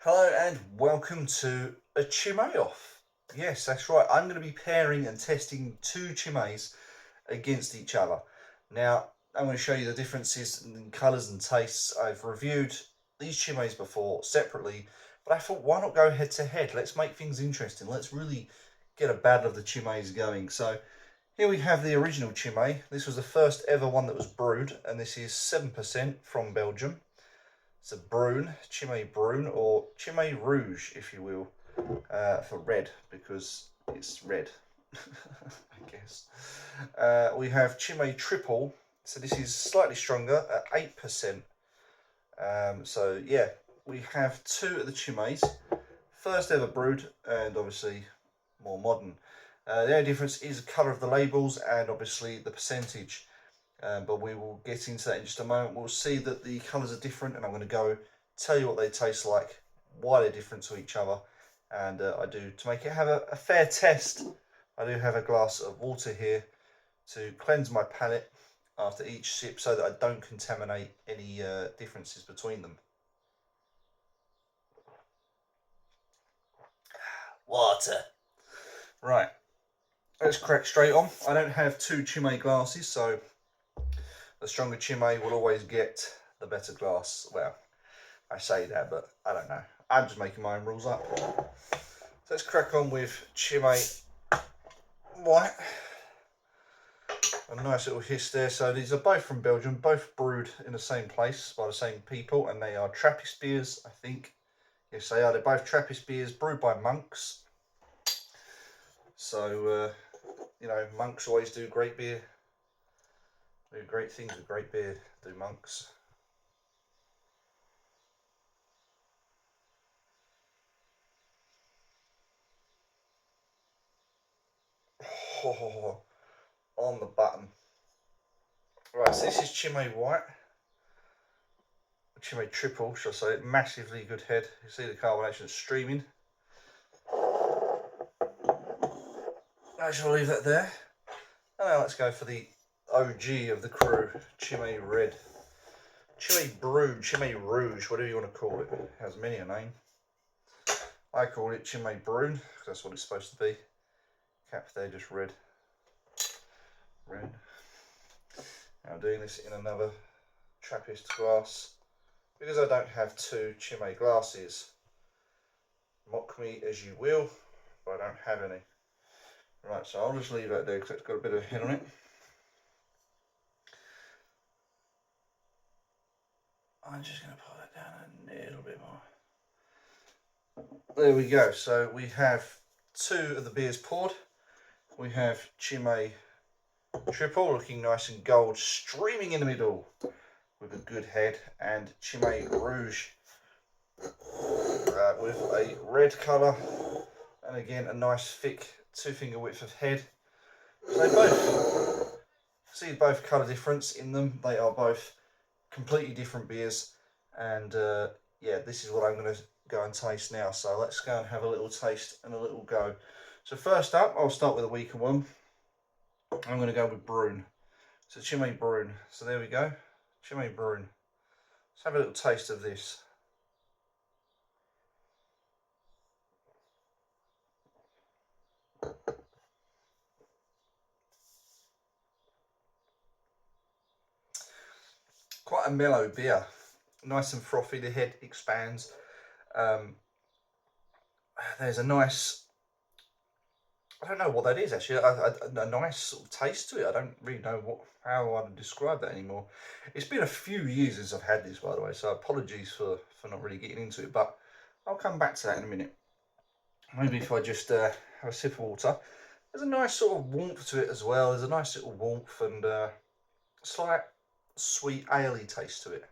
Hello and welcome to a Chimay off. Yes, that's right. I'm going to be pairing and testing two chimays against each other. Now, I'm going to show you the differences in colours and tastes. I've reviewed these chimays before separately, but I thought, why not go head to head? Let's make things interesting. Let's really get a battle of the chimays going. So here we have the original Chimay. This was the first ever one that was brewed, and this is 7% from Belgium. It's a brune, Chimay brune, or Chimay rouge, if you will, for red, because it's red, I guess. We have Chimay triple, so this is slightly stronger at 8%. So yeah, we have two of the Chimays, first ever brewed, and obviously more modern. The only difference is the colour of the labels and obviously the percentage. But we will get into that in just a moment. We'll see that the colours are different, and I'm going to go tell you what they taste like, why they're different to each other, and I do, to make it have a fair test, I do have a glass of water here to cleanse my palate after each sip so that I don't contaminate any differences between them. Water. Right, let's crack straight on. I don't have two Chimay glasses, so the stronger Chimay will always get the better glass. Well, I say that, but I don't know. I'm just making my own rules up. So let's crack on with Chimay White. A nice little hiss there. So these are both from Belgium, both brewed in the same place by the same people, and they are Trappist beers, I think. Yes, they are. They're both Trappist beers brewed by monks. So, you know, monks always do great beer. Do great things with great beer, do monks. Oh, on the button. Right, so this is Chimay White. Chimay triple, should I say, massively good head. You see the carbonation streaming. I shall leave that there. And now let's go for the OG of the crew, Chimay Red. Chimay Brune, Chimay Rouge, whatever you want to call it. It has many a name. I call it Chimay Brune, because that's what it's supposed to be. Cap there, just red. Red. Now I'm doing this in another Trappist glass, because I don't have two Chimay glasses. Mock me as you will, but I don't have any. Right, so I'll just leave that there because it's got a bit of head on it. I'm just going to pull that down a little bit more. There we go. So we have two of the beers poured. We have Chimay triple, looking nice and gold, streaming in the middle with a good head, and Chimay rouge with a red colour, and again a nice thick 2-finger width of head. They both see both colour difference in them. They are both completely different beers, and yeah, this is what I'm going to go and taste now. So let's go and have a little taste and a little go. So first up, I'll start with a weaker one. I'm going to go with Brune. So Chimay Brune. So there we go, Chimay Brune. Let's have a little taste of this. Quite a mellow beer, nice and frothy. The head expands. There's a nice, I don't know what that is actually, a nice sort of taste to it. I don't really know how I would describe that anymore. It's been a few years since I've had this, by the way, so apologies for not really getting into it, but I'll come back to that in a minute. Maybe if I just have a sip of water. There's a nice sort of warmth to it as well. There's a nice little warmth and slight sweet aley taste to it.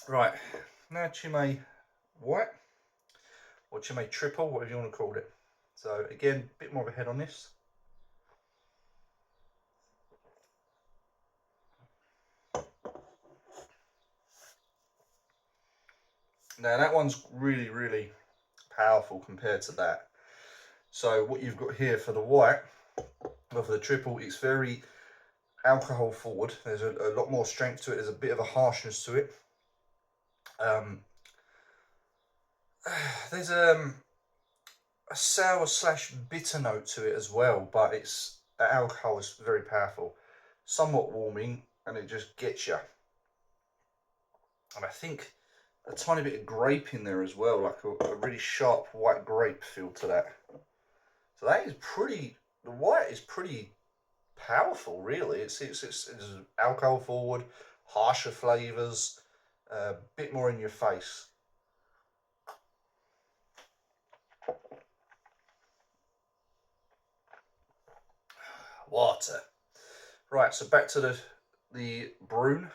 Right, now Chimay White, or Chimay Triple, whatever you want to call it. So again, a bit more of a head on this. Now that one's really, really powerful compared to that. So what you've got here for the white, or for the triple, it's very alcohol forward. There's a lot more strength to it. There's a bit of a harshness to it. There's a sour slash bitter note to it as well, but the alcohol is very powerful, somewhat warming, and it just gets you. And I think a tiny bit of grape in there as well, like a really sharp white grape feel to that. So that is pretty. The white is pretty powerful, really. It's alcohol forward, harsher flavours, a bit more in your face. Water. Right, so back to the Brune.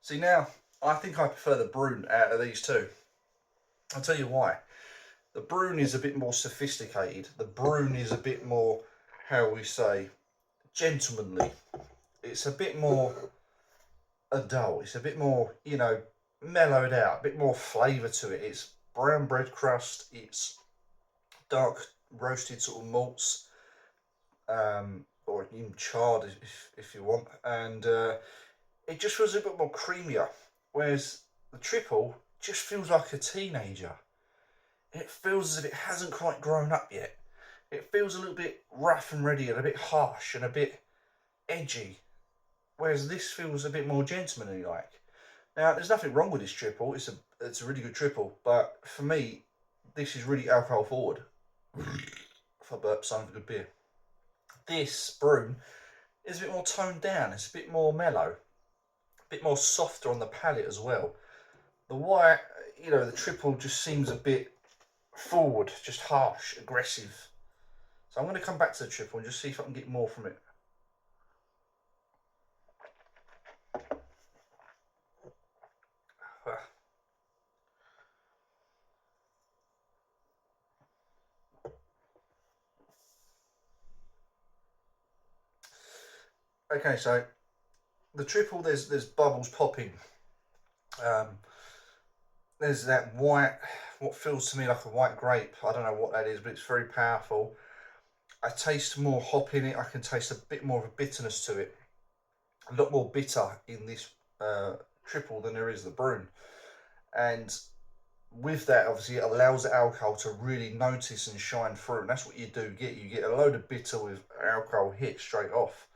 See, now I think I prefer the Brune out of these two. I'll tell you why. The Brune is a bit more sophisticated. The Brune is a bit more, how we say, gentlemanly. It's a bit more adult. It's a bit more, you know, mellowed out, a bit more flavour to it. It's brown bread crust. It's dark roasted sort of malts, or even charred if you want, and it just feels a bit more creamier. Whereas the triple just feels like a teenager. It feels as if it hasn't quite grown up yet. It feels a little bit rough and ready and a bit harsh and a bit edgy. Whereas this feels a bit more gentlemanly like. Now, there's nothing wrong with this triple. It's a really good triple, but for me, this is really alcohol forward. If I burp, sign of a good beer. This Brune is a bit more toned down. It's a bit more mellow, a bit more softer on the palate as well. The white, you know, the triple just seems a bit forward, just harsh, aggressive. So I'm going to come back to the triple and just see if I can get more from it. Okay, so the triple, there's bubbles popping. There's that white, what feels to me like a white grape. I don't know what that is, but it's very powerful. I taste more hop in it. I can taste a bit more of a bitterness to it. A lot more bitter in this triple than there is the Brune. And with that, obviously, it allows the alcohol to really notice and shine through. And that's what you do get. You get a load of bitter with alcohol hit straight off.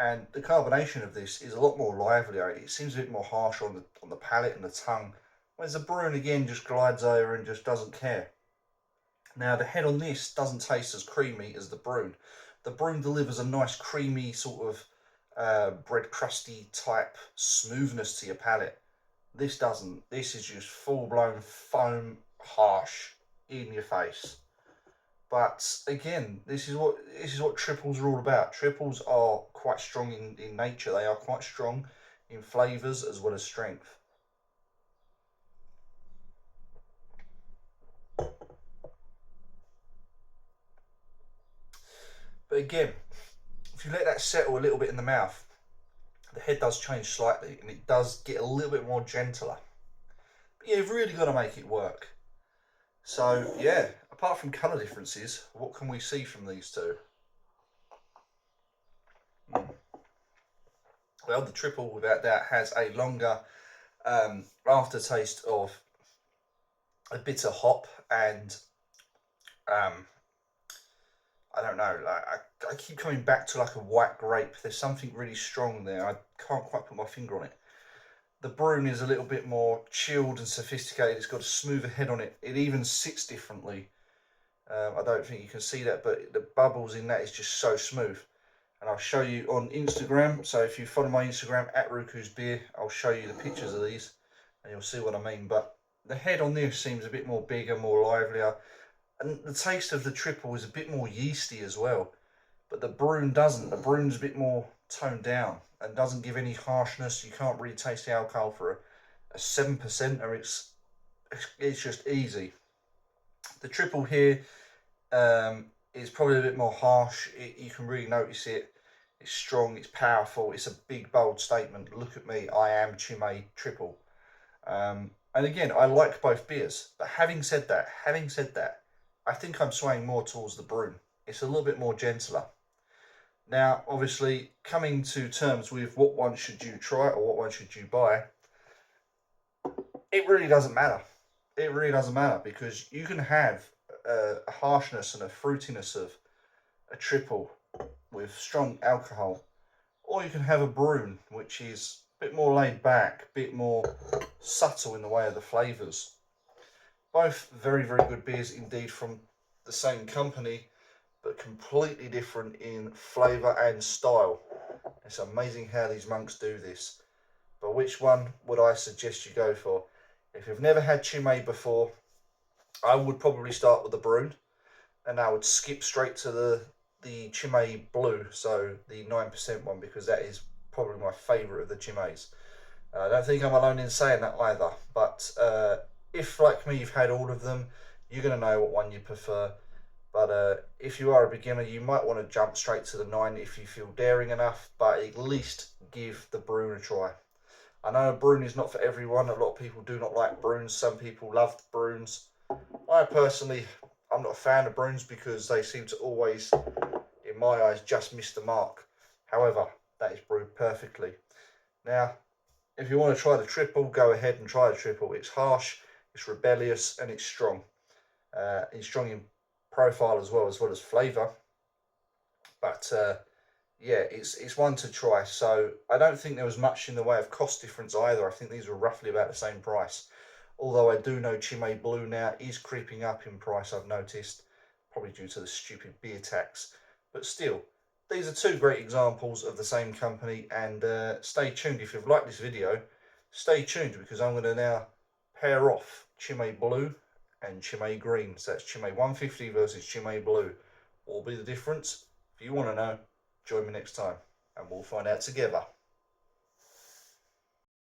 And the carbonation of this is a lot more lively. It seems a bit more harsh on the palate and the tongue. Whereas the Brune, again, just glides over and just doesn't care. Now, the head on this doesn't taste as creamy as the Brune. The Brune delivers a nice creamy sort of bread crusty type smoothness to your palate. This doesn't. This is just full-blown foam, harsh, in your face. But again, this is what triples are all about. Triples are quite strong in nature. They are quite strong in flavours as well as strength. But again, if you let that settle a little bit in the mouth, the head does change slightly and it does get a little bit more gentler. But yeah, you've really got to make it work. So yeah, apart from colour differences, what can we see from these two? Well, the triple, without doubt, has a longer aftertaste of a bitter hop and I don't know, like I keep coming back to like a white grape. There's something really strong there. I can't quite put my finger on it. The Brune is a little bit more chilled and sophisticated. It's got a smoother head on it. It even sits differently. I don't think you can see that, but the bubbles in that is just so smooth. And I'll show you on Instagram. So if you follow my Instagram at Ruku's Beer, I'll show you the pictures of these and you'll see what I mean. But the head on this seems a bit more bigger, more livelier. And the taste of the triple is a bit more yeasty as well. But the Brune doesn't. The Brune's a bit more toned down and doesn't give any harshness. You can't really taste the alcohol for a 7%, or it's just easy. The triple here is probably a bit more harsh. You can really notice it. It's strong, it's powerful, it's a big bold statement. Look at me, I am Chimay triple. And And again, I like both beers, but having said that, I think I'm swaying more towards the Brune. It's a little bit more gentler. Now, obviously, coming to terms with what one should you try or what one should you buy, it really doesn't matter. It really doesn't matter, because you can have a harshness and a fruitiness of a triple with strong alcohol, or you can have a Brune, which is a bit more laid back, a bit more subtle in the way of the flavours. Both very, very good beers indeed from the same company, but completely different in flavour and style. It's amazing how these monks do this. But which one would I suggest you go for? If you've never had Chimay before, I would probably start with the Brune, and I would skip straight to the Chimay Blue, so the 9% one, because that is probably my favourite of the Chimays. I don't think I'm alone in saying that either, but if, like me, you've had all of them, you're going to know what one you prefer. But if you are a beginner, you might want to jump straight to the 9 if you feel daring enough, but at least give the Brune a try. I know a Brune is not for everyone. A lot of people do not like Brunes. Some people love Brunes. I personally, I'm not a fan of Brunes because they seem to always, in my eyes, just miss the mark. However, that is brewed perfectly. Now, if you want to try the triple, go ahead and try the triple. It's harsh, it's rebellious, and it's strong. It's strong in profile as well as flavour. But yeah, it's one to try. So I don't think there was much in the way of cost difference either. I think these were roughly about the same price. Although I do know Chimay Blue now is creeping up in price, I've noticed, probably due to the stupid beer tax. But still, these are two great examples of the same company, and stay tuned. If you've liked this video, stay tuned, because I'm going to now pair off Chimay Blue and Chimay Green. So that's Chimay 150 versus Chimay Blue. What will be the difference? If you want to know, join me next time and we'll find out together.